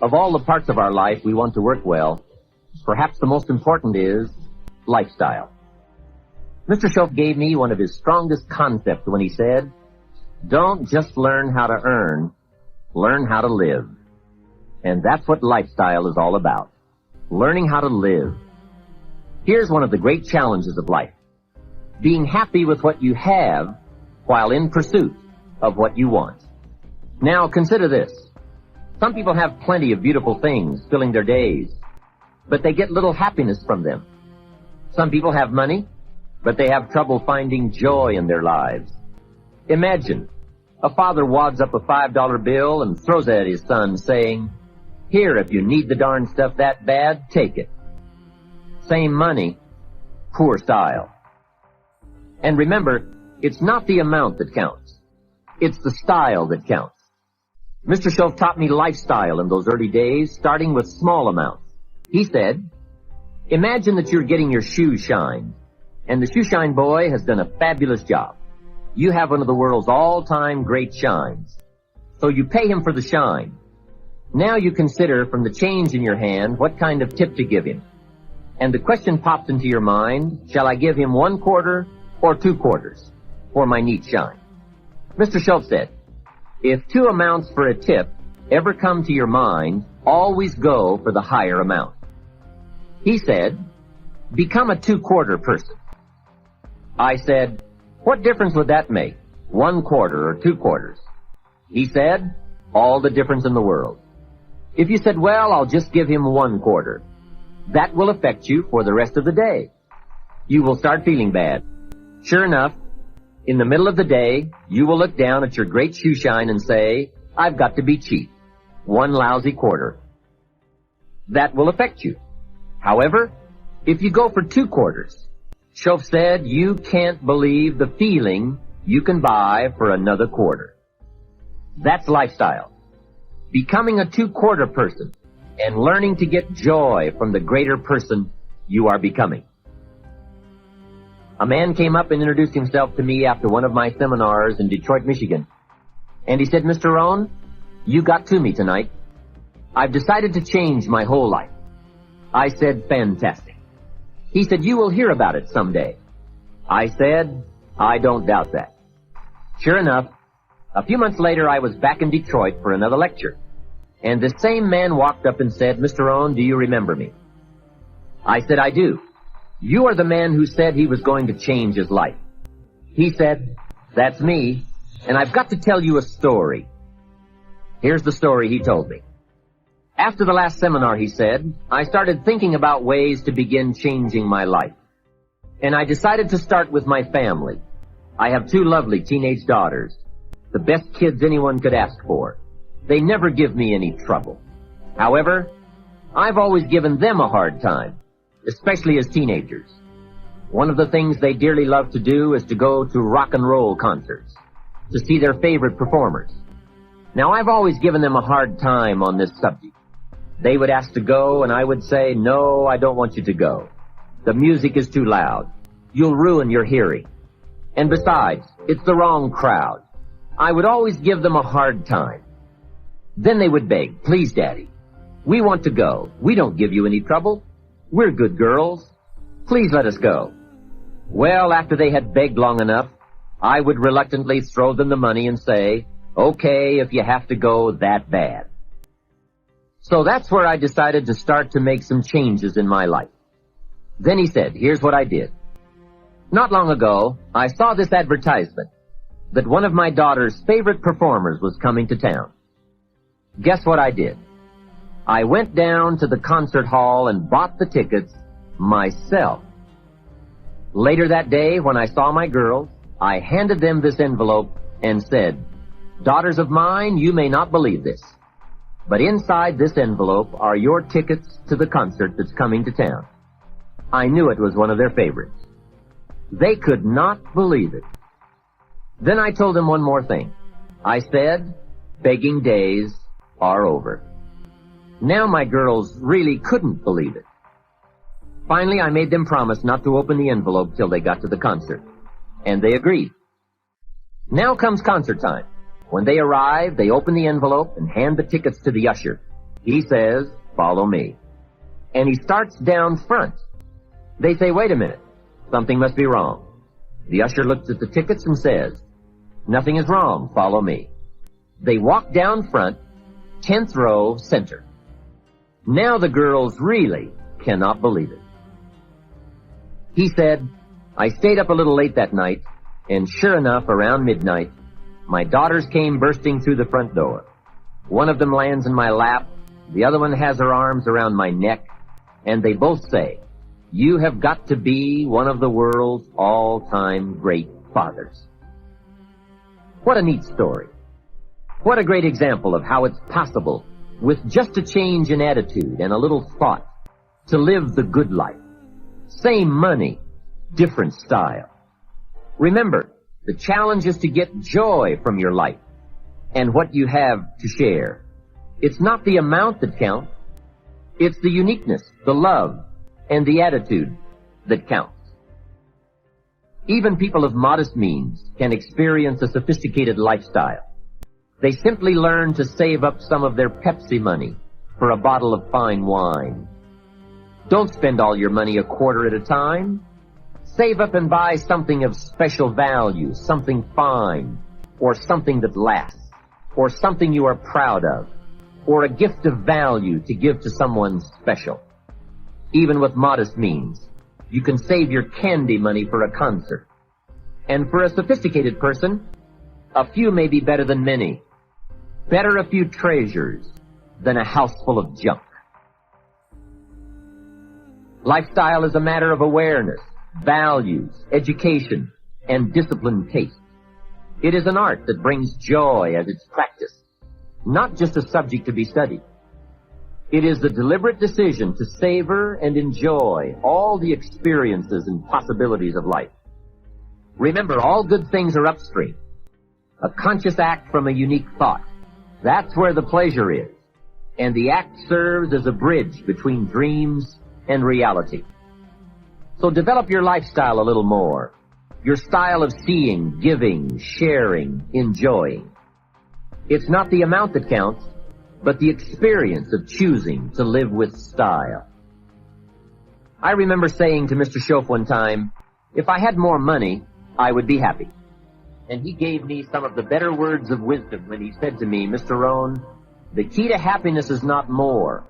Of all the parts of our life we want to work well, perhaps the most important is lifestyle. Mr. Shoaff gave me one of his strongest concepts when he said, "Don't just learn how to earn, learn how to live." And that's what lifestyle is all about, learning how to live. Here's one of the great challenges of life: being happy with what you have while in pursuit of what you want. Now consider this. Some people have plenty of beautiful things filling their days, but they get little happiness from them. Some people have money, but they have trouble finding joy in their lives. Imagine a father wads up a $5 bill and throws it at his son, saying, "Here, if you need the darn stuff that bad, take it." Same money, poor style. And remember, it's not the amount that counts. It's the style that counts. Mr. Shoaff taught me lifestyle in those early days, starting with small amounts. He said, imagine that you're getting your shoes shined, and the shoe shine boy has done a fabulous job. You have one of the world's all-time great shines. So you pay him for the shine. Now you consider from the change in your hand what kind of tip to give him. And the question pops into your mind, shall I give him 1 quarter or 2 quarters for my neat shine? Mr. Shoaff said, if 2 amounts for a tip ever come to your mind, always go for the higher amount. He said, become a 2-quarter person. I said, what difference would that make, 1 quarter or 2 quarters? He said, all the difference in the world. If you said, well, I'll just give him 1 quarter, that will affect you for the rest of the day. You will start feeling bad. Sure enough, in the middle of the day, you will look down at your great shoe shine and say, I've got to be cheap. 1 lousy quarter. That will affect you. However, if you go for 2 quarters, Shoaff said you can't believe the feeling you can buy for another quarter. That's lifestyle. Becoming a 2-quarter person and learning to get joy from the greater person you are becoming. A man came up and introduced himself to me after one of my seminars in Detroit, Michigan. And he said, Mr. Rohn, you got to me tonight. I've decided to change my whole life. I said, fantastic. He said, you will hear about it someday. I said, I don't doubt that. Sure enough, a few months later I was back in Detroit for another lecture. And the same man walked up and said, Mr. Rohn, do you remember me? I said, I do. You are the man who said he was going to change his life. He said, that's me, and I've got to tell you a story. Here's the story he told me. After the last seminar, he said, I started thinking about ways to begin changing my life. And I decided to start with my family. I have 2 lovely teenage daughters, the best kids anyone could ask for. They never give me any trouble. However, I've always given them a hard time, especially as teenagers. One of the things they dearly love to do is to go to rock and roll concerts, to see their favorite performers. Now, I've always given them a hard time on this subject. They would ask to go, and I would say, no, I don't want you to go. The music is too loud. You'll ruin your hearing. And besides, it's the wrong crowd. I would always give them a hard time. Then they would beg, please, Daddy, we want to go. We don't give you any trouble. We're good girls. Please let us go. Well, after they had begged long enough, I would reluctantly throw them the money and say, okay, if you have to go that bad. So that's where I decided to start to make some changes in my life. Then he said, here's what I did. Not long ago, I saw this advertisement that one of my daughter's favorite performers was coming to town. Guess what I did? I went down to the concert hall and bought the tickets myself. Later that day, when I saw my girls, I handed them this envelope and said, daughters of mine, you may not believe this, but inside this envelope are your tickets to the concert that's coming to town. I knew it was one of their favorites. They could not believe it. Then I told them one more thing. I said, begging days are over. Now my girls really couldn't believe it. Finally, I made them promise not to open the envelope till they got to the concert. And they agreed. Now comes concert time. When they arrive, they open the envelope and hand the tickets to the usher. He says, "Follow me." And he starts down front. They say, "Wait a minute. Something must be wrong." The usher looks at the tickets and says, "Nothing is wrong. Follow me." They walk down front, 10th row, center. Now the girls really cannot believe it. He said, "I stayed up a little late that night, and sure enough, around midnight, my daughters came bursting through the front door. One of them lands in my lap, the other one has her arms around my neck, and they both say, 'You have got to be one of the world's all-time great fathers.'" What a neat story. What a great example of how it's possible, with just a change in attitude and a little thought, to live the good life. Same money, different style. Remember, the challenge is to get joy from your life and what you have to share. It's not the amount that counts. It's the uniqueness, the love, and the attitude that counts. Even people of modest means can experience a sophisticated lifestyle. They simply learn to save up some of their Pepsi money for a bottle of fine wine. Don't spend all your money a quarter at a time. Save up and buy something of special value, something fine, or something that lasts, or something you are proud of, or a gift of value to give to someone special. Even with modest means, you can save your candy money for a concert. And for a sophisticated person, a few may be better than many. Better a few treasures than a house full of junk. Lifestyle is a matter of awareness, values, education, and disciplined taste. It is an art that brings joy as its practice, not just a subject to be studied. It is the deliberate decision to savor and enjoy all the experiences and possibilities of life. Remember, all good things are upstream. A conscious act from a unique thought. That's where the pleasure is. And the act serves as a bridge between dreams and reality. So develop your lifestyle a little more. Your style of seeing, giving, sharing, enjoying. It's not the amount that counts, but the experience of choosing to live with style. I remember saying to Mr. Schoaf one time, if I had more money, I would be happy. And he gave me some of the better words of wisdom when he said to me, Mr. Rohn, the key to happiness is not more.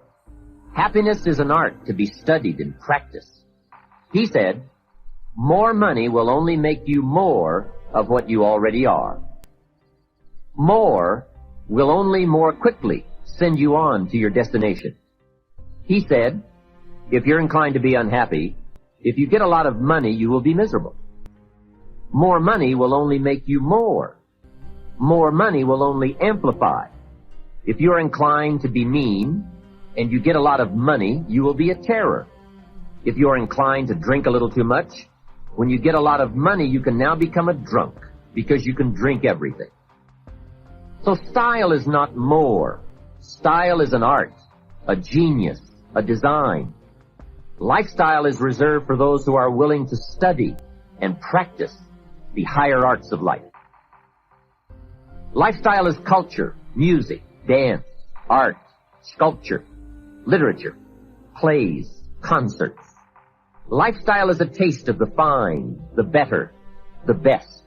Happiness is an art to be studied and practiced. He said, more money will only make you more of what you already are. More will only more quickly send you on to your destination. He said, if you're inclined to be unhappy, if you get a lot of money, you will be miserable. More money will only make you more. More money will only amplify. If you're inclined to be mean and you get a lot of money, you will be a terror. If you're inclined to drink a little too much, when you get a lot of money, you can now become a drunk because you can drink everything. So style is not more. Style is an art, a genius, a design. Lifestyle is reserved for those who are willing to study and practice the higher arts of life. Lifestyle is culture, music, dance, art, sculpture, literature, plays, concerts. Lifestyle is a taste of the fine, the better, the best.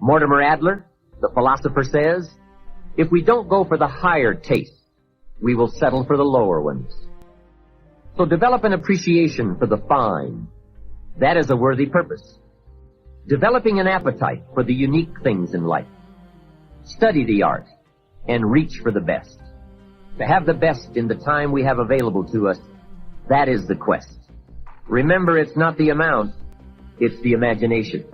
Mortimer Adler, the philosopher, says, if we don't go for the higher taste, we will settle for the lower ones. So develop an appreciation for the fine. That is a worthy purpose. Developing an appetite for the unique things in life. Study the art and reach for the best. To have the best in the time we have available to us, that is the quest. Remember, it's not the amount, it's the imagination.